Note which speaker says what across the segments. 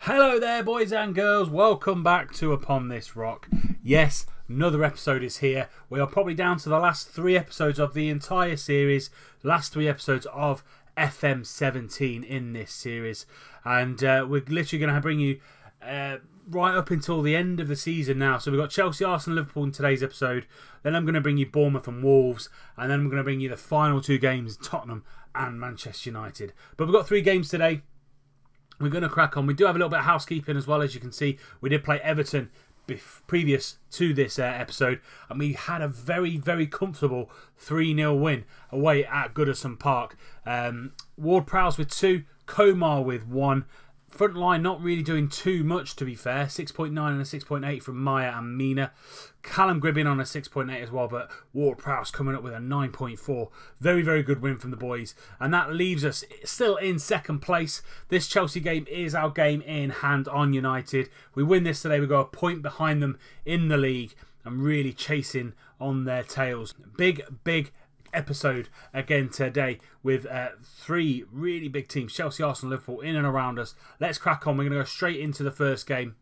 Speaker 1: Hello there, boys and girls. Welcome back to Upon This Rock. Yes, another episode is here. We are probably down to the last 3 episodes of the entire series. Last 3 episodes of FM17 in this series. And we're literally going to bring you right up until the end of the season now. So we've got Chelsea, Arsenal, Liverpool in today's episode. Then I'm going to bring you Bournemouth and Wolves. And then I'm going to bring you the final 2 games, Tottenham and Manchester United. But we've got 3 games today. We're going to crack on. We do have a little bit of housekeeping as well, as you can see. We did play Everton previous to this episode, and we had a very, very comfortable 3-0 win away at Goodison Park. Ward-Prowse with 2, Komar with 1. Front line not really doing too much, to be fair. 6.9 and a 6.8 from Maya and Mina. Callum Gribbin on a 6.8 as well, but Ward-Prowse coming up with a 9.4. Very, very good win from the boys. And that leaves us still in second place. This Chelsea game is our game in hand on United. We win this today, we go a point behind them in the league and really chasing on their tails. Big episode again today with 3 really big teams, Chelsea, Arsenal, Liverpool in and around us. Let's crack on. We're going to go straight into the first game.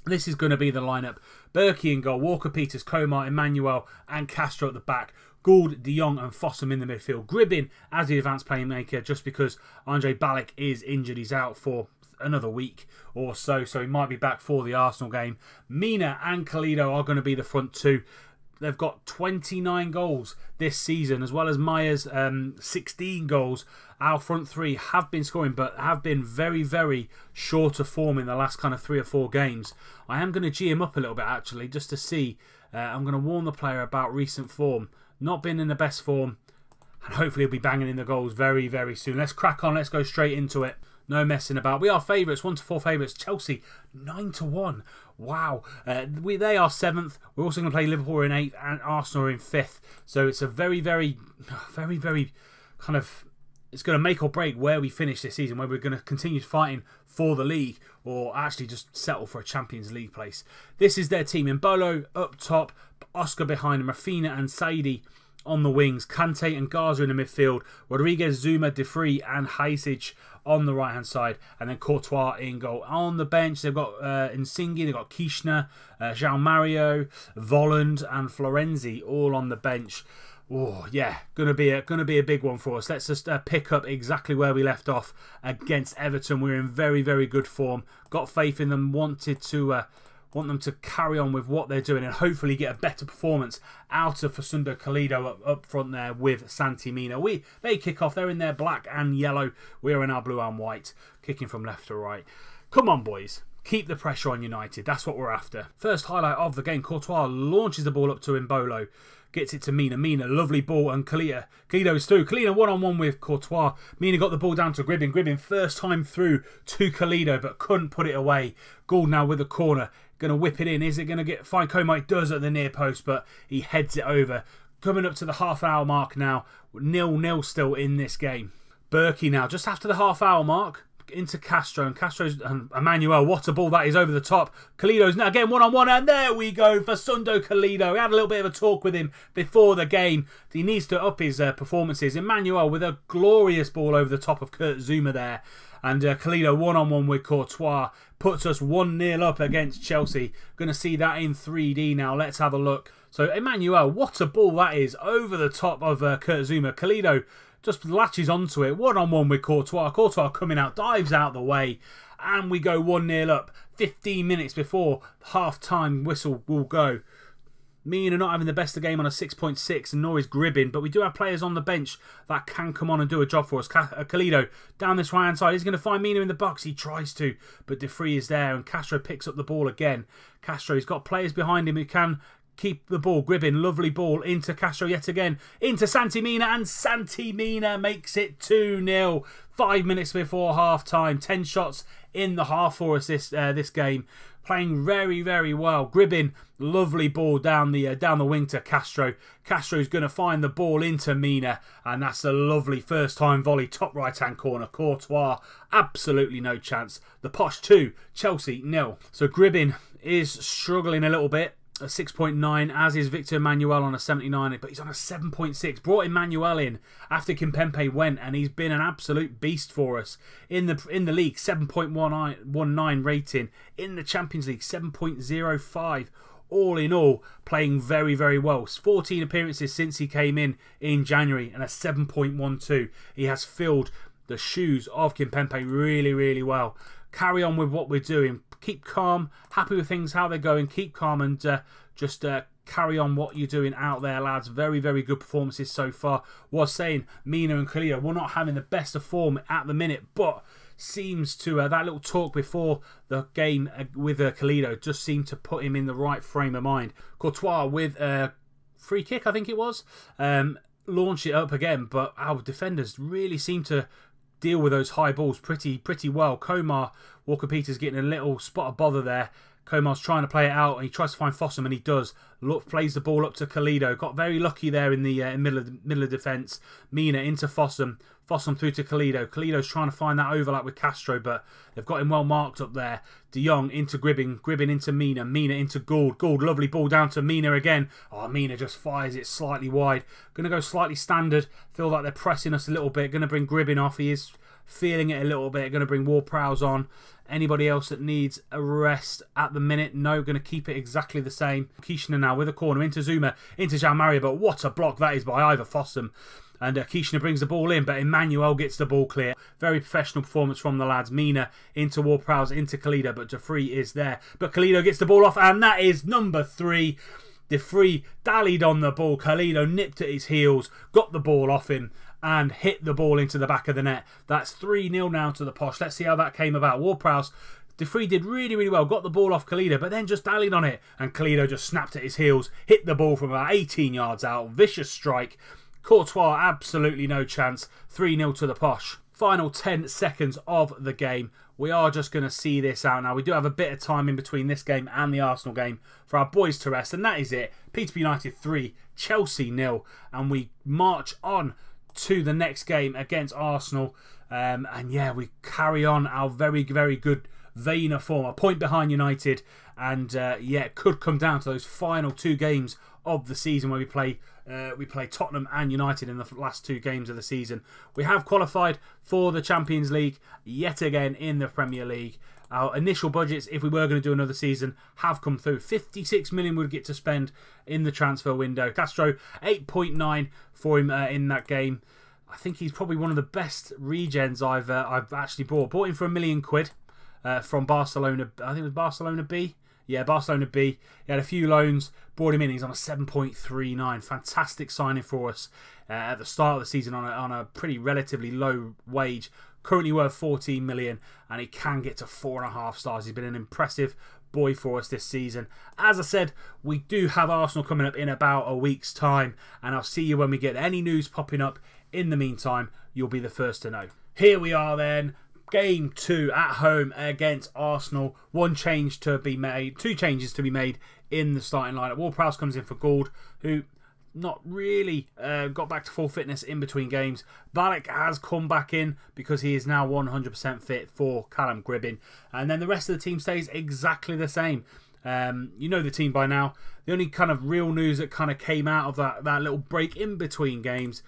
Speaker 1: This is going to be the lineup. Berkey in goal, Walker, Peters, Komar, Emmanuel and Castro at the back. Gould, De Jong and Fossum in the midfield. Gribbin as the advanced playmaker just because Andre Ballack is injured. He's out for another week or so he might be back for the Arsenal game. Mina and Kalido are going to be the front 2. They've got 29 goals this season, as well as Maya's 16 goals. Our front 3 have been scoring, but have been very, very short of form in the last kind of 3 or 4 games. I am going to G him up a little bit, actually, just to see. I'm going to warn the player about recent form. Not been in the best form, and hopefully he'll be banging in the goals very, very soon. Let's crack on. Let's go straight into it. No messing about. We are favourites, 1-4 favourites. Chelsea, 9-1. Wow. They are 7th. We're also going to play Liverpool in 8th and Arsenal in 5th. So it's a very, very kind of... It's going to make or break where we finish this season, where we're going to continue fighting for the league or actually just settle for a Champions League place. This is their team. Mbolo up top, Oscar behind him, Rafinha and Saidi on the wings, Kante and Garza in the midfield, Rodriguez, Zuma, De Vrij and Heisic on the right hand side, and then Courtois in goal. On the bench they've got Insigne, they've got Kirchner, João Mario, Volland and Florenzi all on the bench. Oh yeah, gonna be a big one for us. Let's just pick up exactly where we left off against Everton. We're in very, very good form. Got faith in them. Want them to carry on with what they're doing and hopefully get a better performance out of Facundo Kalido up front there with Santi Mina. They kick off. They're in their black and yellow. We're in our blue and white, kicking from left to right. Come on, boys. Keep the pressure on United. That's what we're after. First highlight of the game. Courtois launches the ball up to Mbolo. Gets it to Mina. Mina, lovely ball, and Kalido is through. Kalido one-on-one with Courtois. Mina got the ball down to Gribbin. Gribbin first time through to Kalido, but couldn't put it away. Gould now with the corner. Going to whip it in. Is it going to find Komar? It does at the near post, but he heads it over. Coming up to the half-hour mark now. 0-0 still in this game. Berkey now, just after the half-hour mark, into Castro, and Castro's and Emmanuel, what a ball that is over the top. Kalido's now again one-on-one, and there we go for Facundo Kalido. We had a little bit of a talk with him before the game. He needs to up his performances. Emmanuel with a glorious ball over the top of Kurt Zuma there, and Kalido one-on-one with Courtois puts us 1-0 up against Chelsea. Going to see that in 3D now. Let's have a look. So Emmanuel, what a ball that is over the top of Kurt Zuma. Kalido just latches onto it. One-on-one with Courtois. Courtois coming out, dives out the way. And we go 1-0 up. 15 minutes before the half-time whistle will go. Mina not having the best of the game on a 6.6, and nor is Gribbin. But we do have players on the bench that can come on and do a job for us. Kalido down this right-hand side. He's going to find Mina in the box. He tries to, but De Vrij is there. And Castro picks up the ball again. Castro's got players behind him who can keep the ball. Gribbin, lovely ball into Castro yet again, into Santi Mina, and Santi Mina makes it 2-0. 5 minutes before half time. 10 shots in the half for us this game. Playing very, very well. Gribbin, lovely ball down the wing to Castro. Castro's going to find the ball into Mina, and that's a lovely first time volley, top right hand corner. Courtois, absolutely no chance. The Posh 2, Chelsea 0. So Gribbin is struggling a little bit. a 6.9, as is Victor Emmanuel on a 79, but he's on a 7.6. Brought Emmanuel in after Kimpembe went, and he's been an absolute beast for us in the league. 7.19 rating in the Champions League, 7.05. All in all, playing very, very well. 14 appearances since he came in January, and a 7.12. He has filled the shoes of Kimpembe really, really well. Carry on with what we're doing. Keep calm, happy with things, how they're going. Keep calm and just carry on what you're doing out there, lads. Very, very good performances so far. Was saying Mina and Khalil were not having the best of form at the minute, but seems to, that little talk before the game with Khalil just seemed to put him in the right frame of mind. Courtois with a free kick, I think it was, launched it up again, but our defenders really seem to deal with those high balls pretty well. Komar, Walker-Peters getting a little spot of bother there. Komar's trying to play it out, and he tries to find Fossum, and he does. Plays the ball up to Khalil. Got very lucky there in the middle of defence. Mina into Fossum. Fossum through to Khalil. Khalil's trying to find that overlap with Castro, but they've got him well marked up there. De Jong into Gribbin. Gribbin into Mina. Mina into Gould. Gould, lovely ball down to Mina again. Oh, Mina just fires it slightly wide. Going to go slightly standard. Feel like they're pressing us a little bit. Going to bring Gribbin off. He is feeling it a little bit. Going to bring Ward-Prowse on. Anybody else that needs a rest at the minute? No, going to keep it exactly the same. Kishner now with a corner into Zuma, into Jean Maria, but what a block that is by Ivor Fossum. And Kishner brings the ball in, but Emmanuel gets the ball clear. Very professional performance from the lads. Mina into Ward-Prowse, into Khalid, but Defree is there. But Khalid gets the ball off, and that is number 3. Defree dallied on the ball. Khalid nipped at his heels, got the ball off him, and hit the ball into the back of the net. That's 3-0 now to the Posh. Let's see how that came about. Ward-Prowse, Defree did really, really well. Got the ball off Khalid, but then just dallied on it. And Khalid just snapped at his heels, hit the ball from about 18 yards out. Vicious strike. Courtois, absolutely no chance. 3-0 to the Posh. Final 10 seconds of the game. We are just going to see this out now. We do have a bit of time in between this game and the Arsenal game for our boys to rest. And that is it. Peterborough United 3, Chelsea 0. And we march on to the next game against Arsenal. And yeah, we carry on our very, very good vein of form. A point behind United. And yeah, it could come down to those final 2 games of the season where we play Tottenham and United in the last 2 games of the season. We have qualified for the Champions League yet again in the Premier League. Our initial budgets, if we were going to do another season, have come through. 56 million we'd get to spend in the transfer window. Castro, 8.9 for him in that game. I think he's probably one of the best regens I've actually bought. Bought him for £1 million from Barcelona. I think it was Barcelona B. Yeah, Barcelona B. He had a few loans, brought him in. He's on a 7.39. Fantastic signing for us at the start of the season on a pretty relatively low wage. Currently worth 14 million, and he can get to 4.5 stars. He's been an impressive boy for us this season. As I said, we do have Arsenal coming up in about a week's time, and I'll see you when we get any news popping up. In the meantime, you'll be the first to know. Here we are then. Game 2 at home against Arsenal. 1 change to be made, 2 changes to be made in the starting lineup. Ward-Prowse comes in for Gould, who not really got back to full fitness in between games. Ballack has come back in because he is now 100% fit for Callum Gribbin. And then the rest of the team stays exactly the same. You know the team by now. The only kind of real news that kind of came out of that little break in between games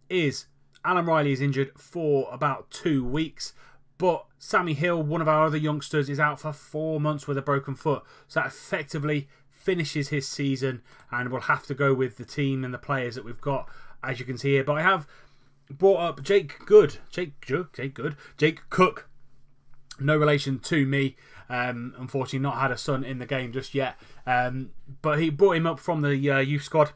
Speaker 1: is Alan Riley is injured for about 2 weeks. But Sammy Hill, one of our other youngsters, is out for 4 months with a broken foot. So that effectively finishes his season, and we'll have to go with the team and the players that we've got, as you can see here. But I have brought up Jake Cook. No relation to me. Unfortunately, not had a son in the game just yet. But he brought him up from the youth squad.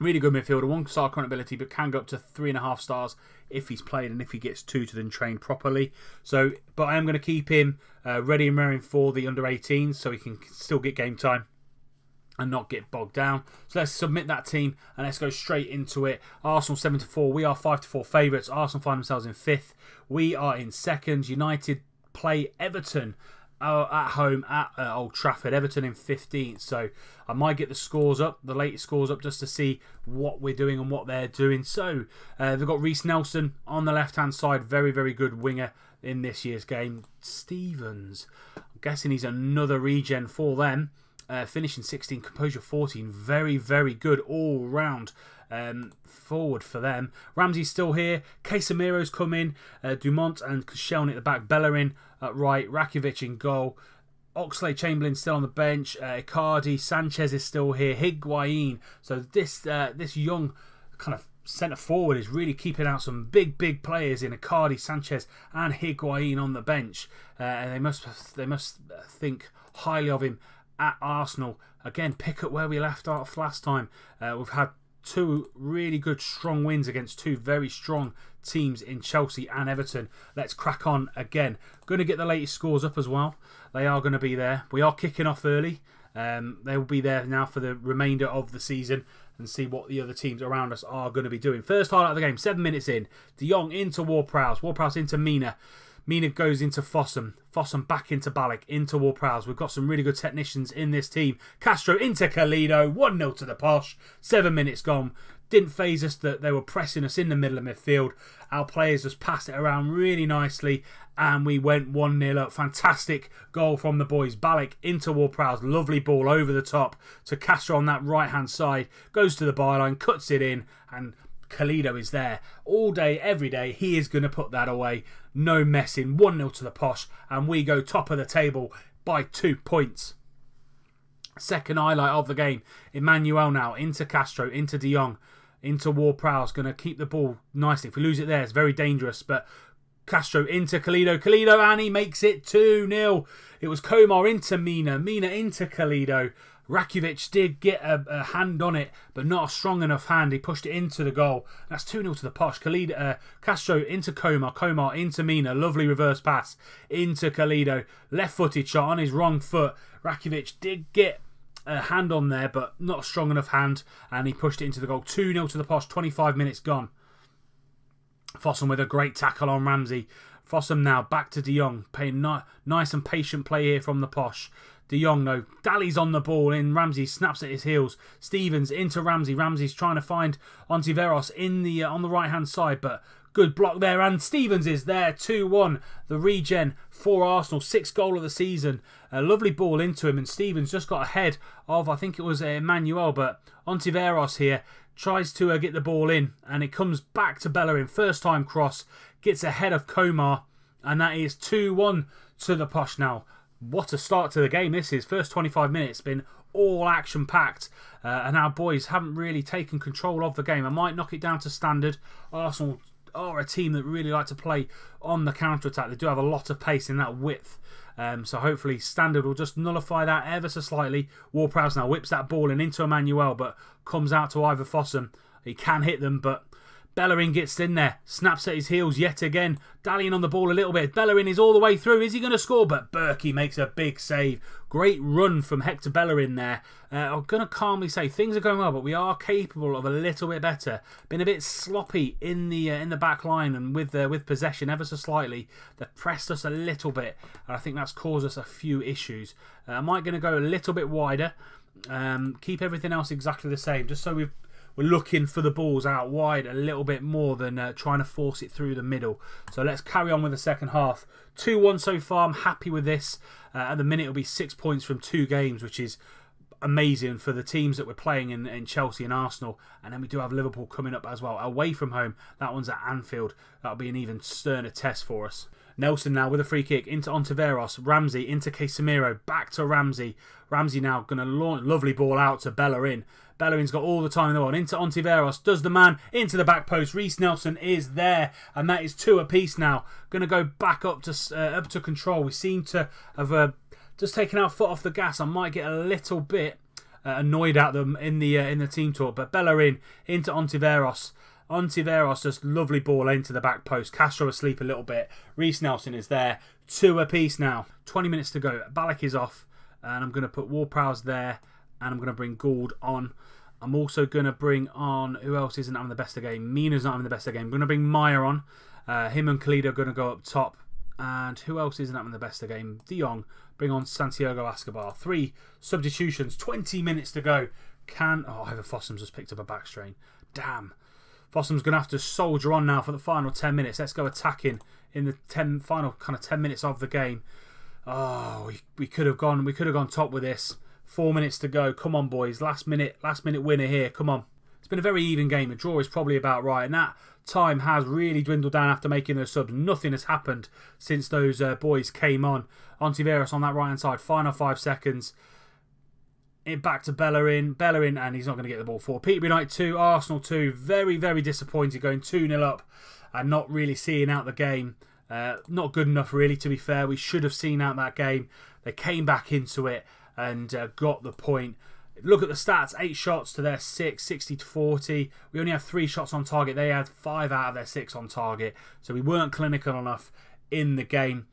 Speaker 1: Really good midfielder, 1-star current ability, but can go up to 3.5 stars if he's played and if he gets 2 to then train properly. So, but I am going to keep him ready and raring for the under-18s so he can still get game time and not get bogged down. So let's submit that team and let's go straight into it. Arsenal 7-4. We are 5-4 favourites. Arsenal find themselves in 5th. We are in 2nd. United play Everton at home at Old Trafford. Everton in 15th. So I might get the scores up, the latest scores up, just to see what we're doing and what they're doing. So they've got Reece Nelson on the left-hand side. Very, very good winger in this year's game. Stevens, I'm guessing he's another regen for them. finishing 16, composure 14. Very, very good all round forward for them. Ramsey's still here. Casemiro's come in. Dumont and Koscielny at the back. Bellerin at right. Rakitic in goal. Oxlade-Chamberlain still on the bench. Icardi, Sanchez is still here. Higuain. So this young kind of centre forward is really keeping out some big players in Icardi, Sanchez, and Higuain on the bench. And they must think highly of him at Arsenal. Again, pick up where we left off last time. We've had 2 really good strong wins against 2 very strong teams in Chelsea and Everton. Let's crack on again. Going to get the latest scores up as well. They are going to be there. We are kicking off early. They will be there now for the remainder of the season and see what the other teams around us are going to be doing. First highlight of the game, 7 minutes in. De Jong into Ward-Prowse. Ward-Prowse into Mina. Mina goes into Fossum. Fossum back into Ballack, into Ward-Prowse. We've got some really good technicians in this team. Castro into Calido. 1-0 to the Posh. 7 minutes gone. Didn't faze us that they were pressing us in the middle of midfield. Our players just passed it around really nicely and we went 1-0 up. Fantastic goal from the boys. Ballack into Ward-Prowse. Lovely ball over the top to Castro on that right-hand side. Goes to the byline, cuts it in, and Calido is there all day, every day. He is going to put that away. No messing. 1-0 to the Posh, and we go top of the table by 2 points. Second highlight of the game. Emmanuel now into Castro, into De Jong, into Ward-Prowse. Going to keep the ball nicely. If we lose it there, it's very dangerous, but Castro into Calido. Calido, and he makes it 2-0. It was Komar into Mina. Mina into Calido. Rakitic did get a hand on it, but not a strong enough hand. He pushed it into the goal. That's 2-0 to the Posh. Castro into Komar. Komar into Mina. Lovely reverse pass into Calido. Left-footed shot on his wrong foot. Rakitic did get a hand on there, but not a strong enough hand, and he pushed it into the goal. 2-0 to the Posh. 25 minutes gone. Fossum with a great tackle on Ramsey. Fossum now back to De Jong. Paying nice and patient play here from the Posh. De Jong, though, dallies on the ball in. Ramsey snaps at his heels. Stevens into Ramsey. Ramsey's trying to find Ontiveros in the on the right-hand side, but good block there. And Stevens is there. 2-1. The regen for Arsenal. 6th goal of the season. A lovely ball into him, and Stevens just got ahead of, I think it was Emmanuel, but Ontiveros here tries to get the ball in, and it comes back to Bellerin. First time cross. Gets ahead of Komar, and that is 2-1 to the Posh now. What a start to the game this is. First 25 minutes been all action-packed, and our boys haven't really taken control of the game. I might knock it down to standard. Arsenal are a team that really like to play on the counter-attack. They do have a lot of pace in that width, so hopefully standard will just nullify that ever so slightly. Ward-Prowse now whips that ball in into Emmanuel, but comes out to Ivor Fossum. He can hit them, but Bellerin gets in there, snaps at his heels yet again, dallying on the ball a little bit. Bellerin is all the way through. Is he going to score? But Berkey makes a big save. Great run from Hector Bellerin there. I'm going to calmly say things are going well, but we are capable of a little bit better. Been a bit sloppy in the back line and with possession ever so slightly. They've pressed us a little bit, and I think that's caused us a few issues. I might going to go a little bit wider, keep everything else exactly the same, just so we're looking for the balls out wide a little bit more than trying to force it through the middle. So let's carry on with the second half. 2-1 so far. I'm happy with this. At the minute, it'll be 6 points from 2 games, which is amazing for the teams that we're playing in Chelsea and Arsenal. And then we do have Liverpool coming up as well, away from home. That one's at Anfield. That'll be an even sterner test for us. Nelson now with a free kick into Ontiveros. Ramsey into Casemiro. Back to Ramsey. Ramsey now going to launch. Lovely ball out to Bellerin. Bellerin's got all the time in the world. Into Ontiveros. Does the man. Into the back post. Reece Nelson is there. And that is 2 apiece now. Going to go back up to control. We seem to have just taken our foot off the gas. I might get a little bit annoyed at them in the team talk. But Bellerin into Ontiveros. Ontiveros, just lovely ball into the back post. Castro asleep a little bit. Reece Nelson is there. 2 apiece now. 20 minutes to go. Ballack is off. And I'm going to put Ward-Prowse there. And I'm going to bring Gould on. I'm also going to bring on... Who else isn't having the best of the game? Mina's not having the best of the game. I'm going to bring Meyer on. Him and Calido are going to go up top. And who else isn't having the best of the game? De Jong. Bring on Santiago Escobar. 3 substitutions. 20 minutes to go. Oh, Ivor Fossum's just picked up a back strain. Damn. Fossum's going to have to soldier on now for the final 10 minutes. Let's go attacking in the final kind of 10 minutes of the game. Oh, we could have gone top with this. 4 minutes to go. Come on, boys. Last minute winner here. Come on. It's been a very even game. A draw is probably about right. And that time has really dwindled down after making those subs. Nothing has happened since those boys came on. Ontiveros on that right-hand side. Final 5 seconds. It back to Bellerin, and he's not going to get the ball forward. Peterborough United 2, Arsenal 2. Very, very disappointed going 2-0 up and not really seeing out the game. Not good enough, really, to be fair. We should have seen out that game. They came back into it and got the point. Look at the stats. 8 shots to their 6, 60-40. We only have 3 shots on target. They had 5 out of their 6 on target. So we weren't clinical enough in the game.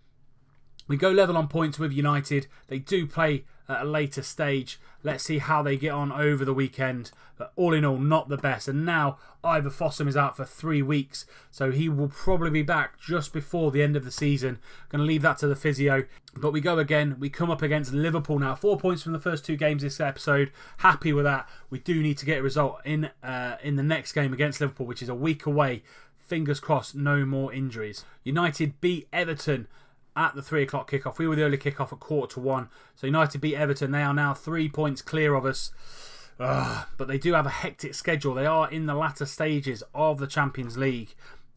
Speaker 1: We go level on points with United. They do play at a later stage. Let's see how they get on over the weekend. But all in all, not the best. And now Ivor Fossum is out for 3 weeks. So he will probably be back just before the end of the season. Going to leave that to the physio. But we go again. We come up against Liverpool now. 4 points from the first 2 games this episode. Happy with that. We do need to get a result in the next game against Liverpool, which is a week away. Fingers crossed, no more injuries. United beat Everton at the 3 o'clock kickoff. We were the early kickoff at 1:45. So United beat Everton. They are now 3 points clear of us. But they do have a hectic schedule. They are in the latter stages of the Champions League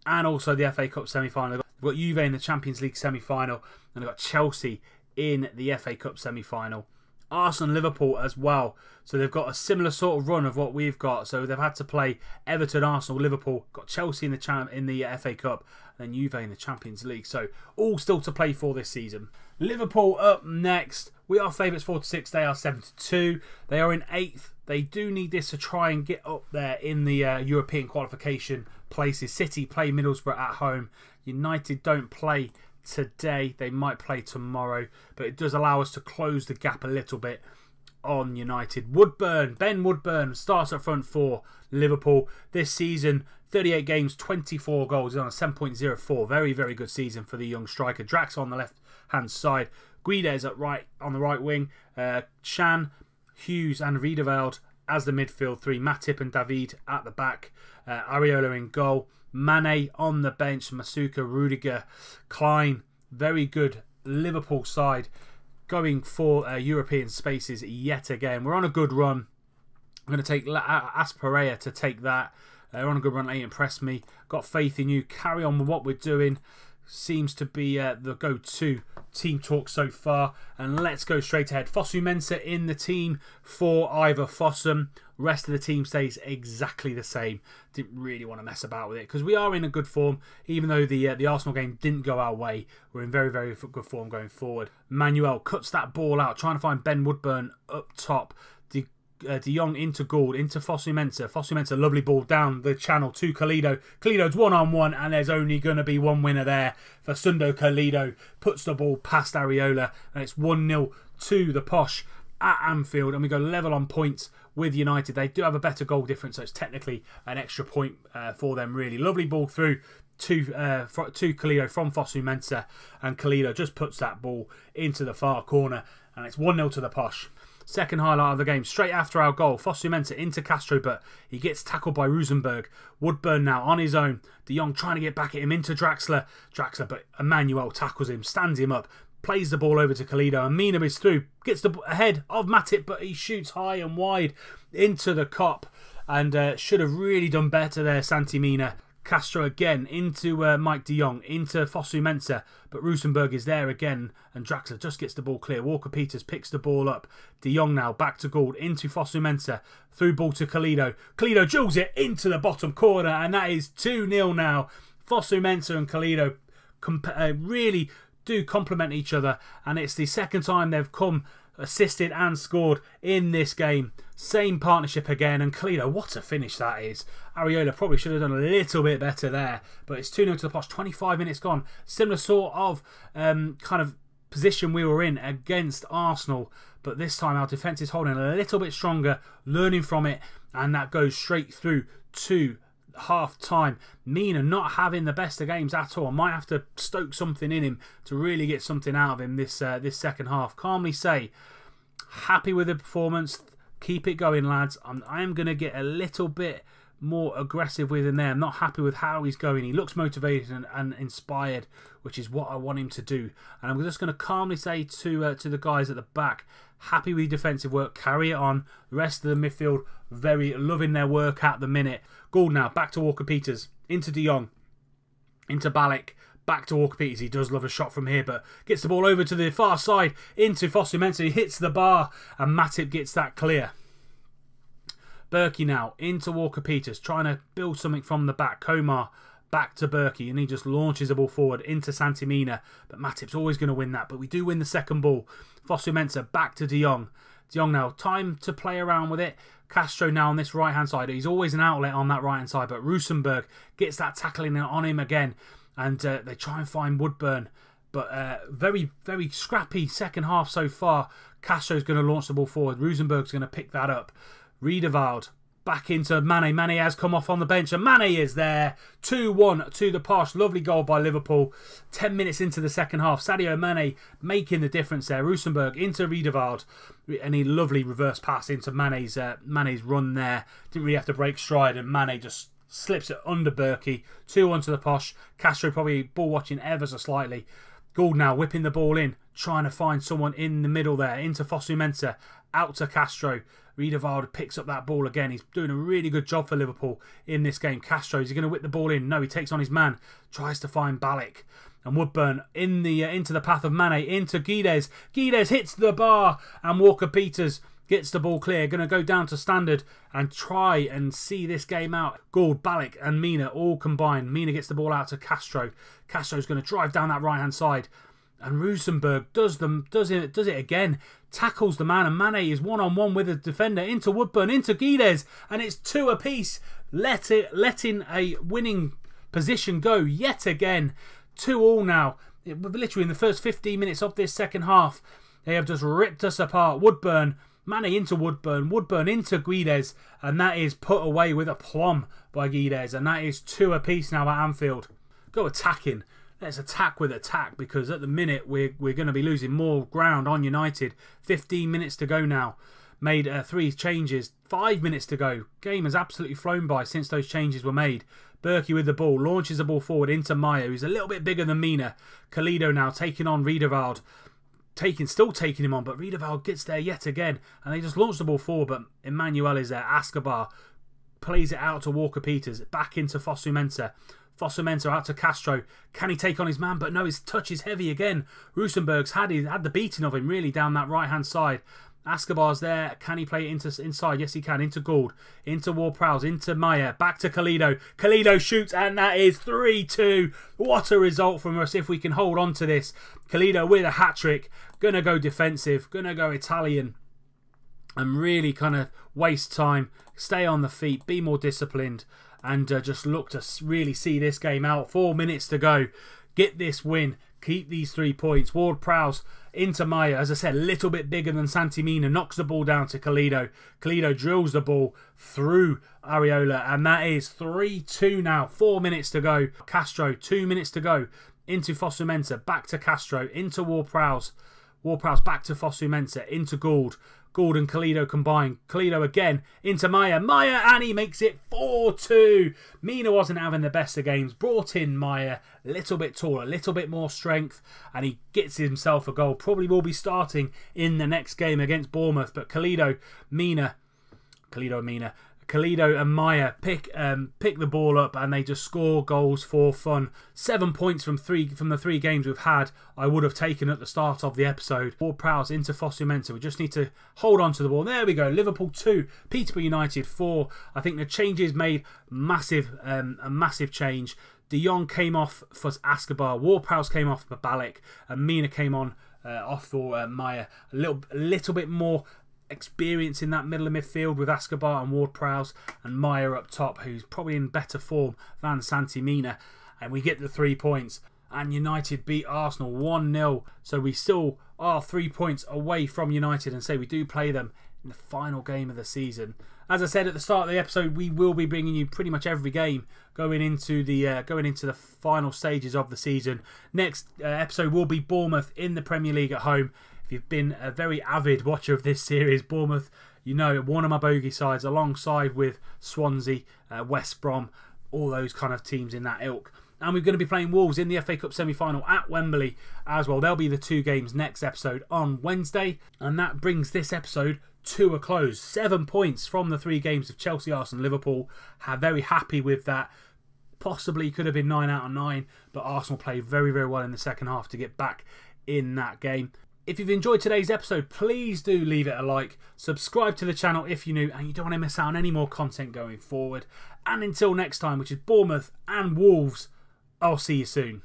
Speaker 1: and also the FA Cup semi-final. They've got Juve in the Champions League semi-final and they've got Chelsea in the FA Cup semi-final. Arsenal and Liverpool as well. So they've got a similar sort of run of what we've got. So they've had to play Everton, Arsenal, Liverpool, got Chelsea in the FA Cup, and then Juve in the Champions League. So all still to play for this season. Liverpool up next. We are favourites 4-6. They are 7-2. They are in 8th. They do need this to try and get up there in the European qualification places. City play Middlesbrough at home. United don't play today. They might play tomorrow, but it does allow us to close the gap a little bit on United. Ben Woodburn starts up front for Liverpool this season. 38 games, 24 goals. He's on a 7.04. Very, very good season for the young striker. Drax on the left-hand side. Guedes on the right wing. Chan, Hughes and Riedewald as the midfield 3. Matip and David at the back. Areola in goal. Mane on the bench. Masuka, Rudiger, Klein. Very good Liverpool side going for European spaces yet again. We're on a good run. I'm going to take Asperea to take that. We're on a good run. They impressed me. Got faith in you. Carry on with what we're doing. Seems to be the go-to team talk so far. And let's go straight ahead. Fosu Mensah in the team for Ivor Fossum. Rest of the team stays exactly the same. Didn't really want to mess about with it because we are in a good form. Even though the Arsenal game didn't go our way, we're in very, very good form going forward. Manuel cuts that ball out, trying to find Ben Woodburn up top. De Jong into Gould, into Fosu Mensah. Fosu Mensah, lovely ball down the channel to Calido. Calido's one-on-one, and there's only going to be one winner there for Sundo. Calido puts the ball past Areola, and it's 1-0 to the Posh at Anfield, and we go level on points with United. They do have a better goal difference, so it's technically an extra point for them, really. Lovely ball through to Calido from Fosu Mensah, and Calido just puts that ball into the far corner, and it's 1-0 to the Posh. Second highlight of the game, straight after our goal. Fosu Mensah into Castro, but he gets tackled by Rosenberg. Woodburn now on his own. De Jong trying to get back at him into Draxler, but Emmanuel tackles him, stands him up, plays the ball over to Calido, and Mina is through, gets the ahead of Matip, but he shoots high and wide into the cop, and should have really done better there, Santi Mina. Castro again into Mike de Jong, into Fosu Mensah, but Rosenberg is there again, and Draxler just gets the ball clear. Walker-Peters picks the ball up. De Jong now back to Gould, into Fosu Mensah, through ball to Calido. Calido drills it into the bottom corner, and that is 2-0 now. Fosu Mensah and Calido really do complement each other, and it's the second time they've come assisted and scored in this game. Same partnership again, and Calido, what a finish that is. Areola probably should have done a little bit better there, but it's 2-0 to the Posh. 25 minutes gone. Similar sort of kind of position we were in against Arsenal, but this time our defence is holding a little bit stronger, learning from it, and that goes straight through to half time. Mina not having the best of games at all. Might have to stoke something in him to really get something out of him this second half. Calmly say, happy with the performance. Keep it going, lads. I am going to get a little bit more aggressive with him there. I'm not happy with how he's going. He looks motivated and inspired, which is what I want him to do. And I'm just going to calmly say to the guys at the back, happy with defensive work, carry it on. The rest of the midfield, very loving their work at the minute. Gould now, back to Walker-Peters, into De Jong, into Ballack, back to Walker-Peters. He does love a shot from here, but gets the ball over to the far side, into Fosu-Mensah. He hits the bar, and Matip gets that clear. Berkey now, into Walker-Peters, trying to build something from the back. Komar, back to Berkey, and he just launches the ball forward into Santi-Mina, but Matip's always going to win that, but we do win the second ball. Fosu-Mensah, back to De Jong. De Jong now, time to play around with it. Castro now on this right-hand side. He's always an outlet on that right-hand side, but Rosenberg gets that tackling on him again, and they try and find Woodburn. But very, very scrappy second half so far. Castro's going to launch the ball forward. Rosenberg's going to pick that up. Riedewald back into Mane. Mane has come off on the bench, and Mane is there. 2-1 to the Posh. Lovely goal by Liverpool. 10 minutes into the second half. Sadio Mane making the difference there. Rosenberg into Riedewald. And a lovely reverse pass into Mane's run there. Didn't really have to break stride, and Mane just slips it under Berkey. 2-1 to the Posh. Castro probably ball watching ever so slightly. Gould now whipping the ball in, trying to find someone in the middle there. Into Fosu-Mensah. Out to Castro. Riedewald picks up that ball again. He's doing a really good job for Liverpool in this game. Castro, is he going to whip the ball in? No, he takes on his man. Tries to find Ballack. And Woodburn in the into the path of Mane. Into Guedes. Guedes hits the bar. And Walker-Peters gets the ball clear. Going to go down to standard and try and see this game out. Gould, Ballack and Mina all combined. Mina gets the ball out to Castro. Castro's going to drive down that right-hand side. And Rosenberg does it again. Tackles the man, and Mane is one-on-one with a defender. Into Woodburn, into Guedes, and it's 2 apiece. Letting a winning position go yet again. 2-2 now. Literally in the first 15 minutes of this second half, they have just ripped us apart. Woodburn, Mane into Woodburn, Woodburn into Guedes, and that is put away with aplomb by Guedes, and that is 2 apiece now at Anfield. Go attacking. Let's attack with attack, because at the minute we're going to be losing more ground on United. 15 minutes to go now. Made 3 changes. 5 minutes to go. Game has absolutely flown by since those changes were made. Berkey with the ball. Launches the ball forward into Maya, who's a little bit bigger than Mina. Kalido now taking on Riedewald. Still taking him on, but Riedewald gets there yet again. And they just launch the ball forward, but Emmanuel is there. Escobar plays it out to Walker-Peters. Back into Fosu-Mensah. Fosu-Mensah out to Castro. Can he take on his man? But no, his touch is heavy again. Rosenberg's had the beating of him really down that right-hand side. Escobar's there. Can he play it inside? Yes, he can. Into Gould. Into Ward-Prowse. Into Maya. Back to Kalido. Kalido shoots, and that is 3-2. What a result from us if we can hold on to this. Kalido with a hat-trick. Gonna go defensive. Gonna go Italian. And really kind of waste time. Stay on the feet. Be more disciplined. And just look to really see this game out. 4 minutes to go. Get this win. Keep these 3 points. Ward-Prowse into Maya. As I said, a little bit bigger than Santi-Mina. Knocks the ball down to Kalido. Kalido drills the ball through Areola. And that is 3-2 now. 4 minutes to go. Castro, 2 minutes to go. Into Fosu-Mensah. Back to Castro. Into Ward-Prowse. Ward-Prowse back to Fosu-Mensah. Into Gould. Gould and Kalido combined. Kalido again into Maya. Maya, and he makes it 4-2. Mina wasn't having the best of games. Brought in Maya. A little bit taller, a little bit more strength. And he gets himself a goal. Probably will be starting in the next game against Bournemouth. But Kalido and Maya pick the ball up, and they just score goals for fun. 7 points from the 3 games we've had. I would have taken at the start of the episode. Ward-Prowse into Fosu-Mensah. We just need to hold on to the ball. There we go. Liverpool 2, Peterborough United 4. I think the changes made a massive change. De Jong came off for Escobar. Ward-Prowse came off for Ballack, and Mina came on off for Maya. A little bit more experience in that middle of midfield with Escobar and Ward-Prowse, and Maya up top, who's probably in better form than Santi-Mina. And we get the 3 points. And United beat Arsenal 1-0. So we still are 3 points away from United, and say we do play them in the final game of the season. As I said at the start of the episode, we will be bringing you pretty much every game going into the final stages of the season. Next episode will be Bournemouth in the Premier League at home. If you've been a very avid watcher of this series, Bournemouth You know, one of my bogey sides, alongside with Swansea, West Brom, all those kind of teams in that ilk. And we're going to be playing Wolves in the FA Cup semi-final at Wembley as well. They'll be the 2 games next episode on Wednesday. And that brings this episode to a close. 7 points from the 3 games of Chelsea, Arsenal, Liverpool. Very happy with that. Possibly could have been 9 out of 9, but Arsenal played very, very well in the second half to get back in that game. If you've enjoyed today's episode, please do leave it a like. Subscribe to the channel if you're new and you don't want to miss out on any more content going forward. And until next time, which is Bournemouth and Wolves, I'll see you soon.